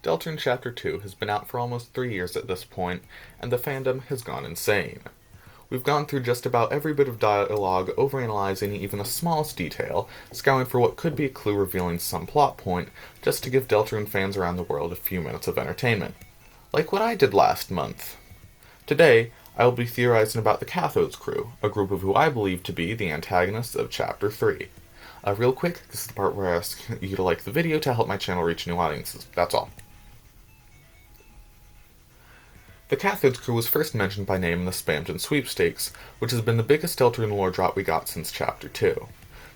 Deltarune Chapter 2 has been out for almost 3 years at this point, and the fandom has gone insane. We've gone through just about every bit of dialogue, overanalyzing even the smallest detail, scouring for what could be a clue revealing some plot point, just to give Deltarune fans around the world a few minutes of entertainment. Like what I did last month. Today, I will be theorizing about the Cathode's crew, a group of who I believe to be the antagonists of Chapter 3. Real quick, this is the part where I ask you to like the video to help my channel reach new audiences. That's all. The Cathode's crew was first mentioned by name in the Spamton Sweepstakes, which has been the biggest Deltarune lore drop we got since Chapter 2.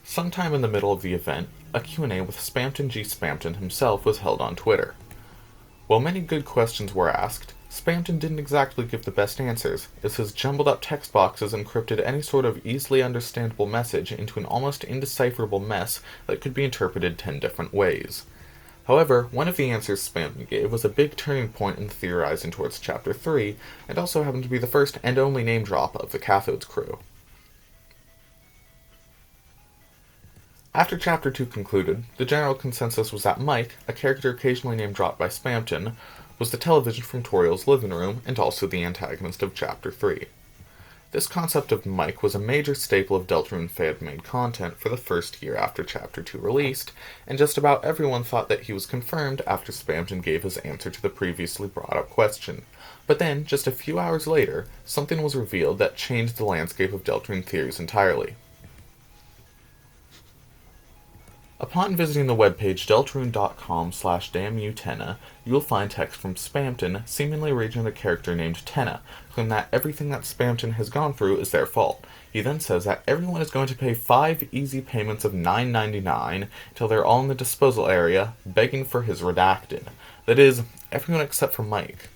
Sometime in the middle of the event, a Q&A with Spamton G. Spamton himself was held on Twitter. While many good questions were asked, Spamton didn't exactly give the best answers, as his jumbled-up text boxes encrypted any sort of easily understandable message into an almost indecipherable mess that could be interpreted 10 different ways. However, one of the answers Spamton gave was a big turning point in theorizing towards Chapter 3, and also happened to be the first and only name drop of the Cathode's crew. After Chapter 2 concluded, the general consensus was that Mike, a character occasionally name dropped by Spamton, was the television from Toriel's living room and also the antagonist of Chapter 3. This concept of Mike was a major staple of Deltarune fan-made content for the first year after Chapter 2 released, and just about everyone thought that he was confirmed after Spamton gave his answer to the previously brought-up question. But then, just a few hours later, something was revealed that changed the landscape of Deltarune theories entirely. Upon visiting the webpage deltarune.com/damnyoutenna, you will find text from Spamton seemingly raging at a character named Tenna, claiming that everything that Spamton has gone through is their fault. He then says that everyone is going to pay 5 easy payments of $9.99 until they're all in the disposal area, begging for his redacted. That is, everyone except for Mike.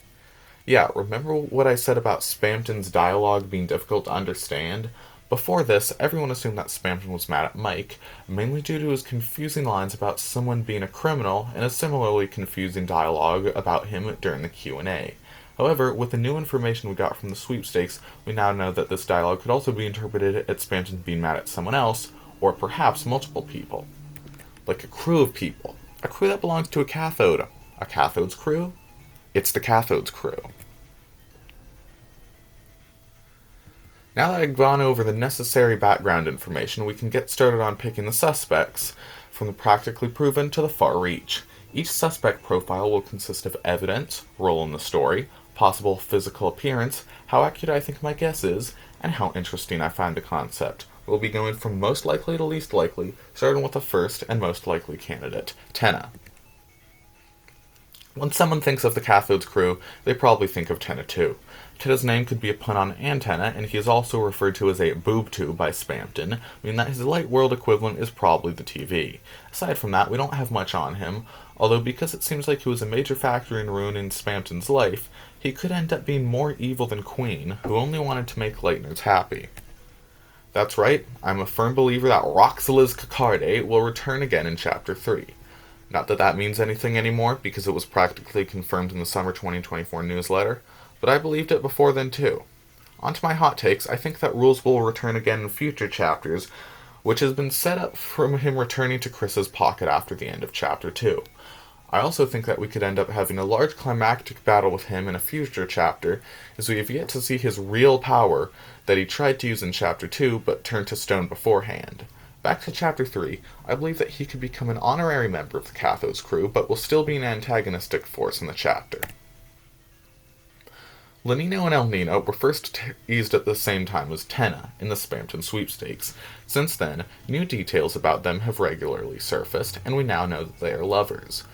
Yeah, remember what I said about Spamton's dialogue being difficult to understand? Before this, everyone assumed that Spamton was mad at Mike, mainly due to his confusing lines about someone being a criminal and a similarly confusing dialogue about him during the Q&A. However, with the new information we got from the sweepstakes, we now know that this dialogue could also be interpreted as Spamton being mad at someone else, or perhaps multiple people. Like a crew of people. A crew that belongs to a cathode. A cathode's crew? It's the Cathode's crew. Now that I've gone over the necessary background information, we can get started on picking the suspects, from the practically proven to the far reach. Each suspect profile will consist of evidence, role in the story, possible physical appearance, how accurate I think my guess is, and how interesting I find the concept. We'll be going from most likely to least likely, starting with the first and most likely candidate, Tenna. When someone thinks of the Cathode's crew, they probably think of Tenna too. Tenna's name could be a pun on antenna, and he is also referred to as a boob tube by Spamton, meaning that his light world equivalent is probably the TV. Aside from that, we don't have much on him, although because it seems like he was a major factor in ruining Spamton's life, he could end up being more evil than Queen, who only wanted to make Lightners happy. That's right, I'm a firm believer that Roxala's Cathode will return again in Chapter 3. Not that that means anything anymore, because it was practically confirmed in the summer 2024 newsletter, but I believed it before then too. On to my hot takes, I think that Rules will return again in future chapters, which has been set up from him returning to Chris's pocket after the end of Chapter 2. I also think that we could end up having a large climactic battle with him in a future chapter, as we have yet to see his real power that he tried to use in Chapter 2 but turned to stone beforehand. Back to Chapter 3, I believe that he could become an honorary member of the Cathode's crew, but will still be an antagonistic force in the chapter. Lenino and El Nino were first teased at the same time as Tenna in the Spamton Sweepstakes. Since then, new details about them have regularly surfaced, and we now know that they are lovers.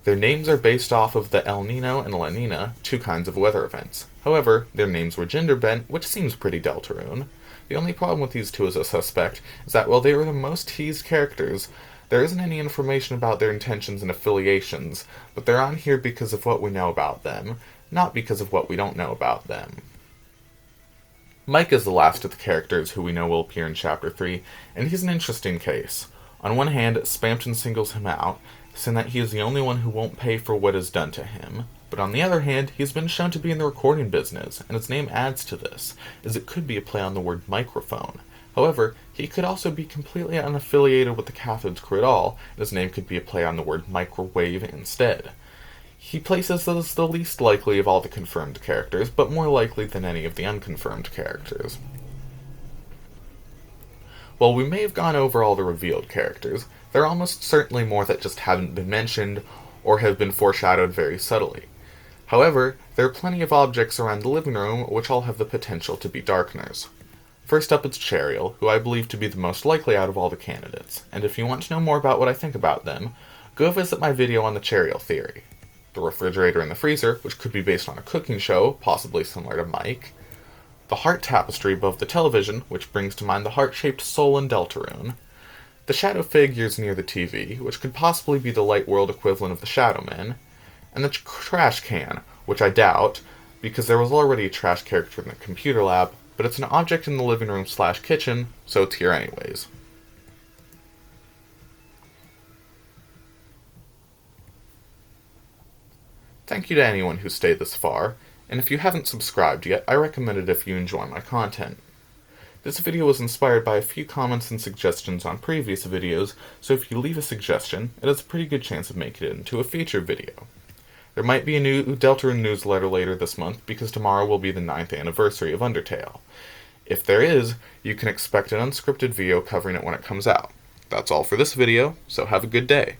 Their names are based off of the El Nino and La Nina, 2 kinds of weather events. However, their names were gender-bent, which seems pretty Deltarune. The only problem with these two as a suspect is that while they were the most teased characters, there isn't any information about their intentions and affiliations, but they're on here because of what we know about them, not because of what we don't know about them. Mike is the last of the characters who we know will appear in Chapter 3, and he's an interesting case. On one hand, Spamton singles him out, saying that he is the only one who won't pay for what is done to him. But on the other hand, he's been shown to be in the recording business, and his name adds to this, as it could be a play on the word microphone. However, he could also be completely unaffiliated with the Cathode's crew at all, and his name could be a play on the word microwave instead. He places as the least likely of all the confirmed characters, but more likely than any of the unconfirmed characters. While we may have gone over all the revealed characters, there are almost certainly more that just haven't been mentioned or have been foreshadowed very subtly. However, there are plenty of objects around the living room which all have the potential to be darkeners. First up is Cheryl, who I believe to be the most likely out of all the candidates, and if you want to know more about what I think about them, go visit my video on the Cheryl theory. The refrigerator and the freezer, which could be based on a cooking show, possibly similar to Mike. The heart tapestry above the television, which brings to mind the heart-shaped soul in Deltarune. The shadow figures near the TV, which could possibly be the light world equivalent of the Shadow Men. And the trash can, which I doubt, because there was already a trash character in the computer lab, but it's an object in the living room / kitchen, so it's here anyways. Thank you to anyone who stayed this far, and if you haven't subscribed yet, I recommend it if you enjoy my content. This video was inspired by a few comments and suggestions on previous videos, so if you leave a suggestion, it has a pretty good chance of making it into a featured video. There might be a new Deltarune newsletter later this month because tomorrow will be the 9th anniversary of Undertale. If there is, you can expect an unscripted video covering it when it comes out. That's all for this video, so have a good day.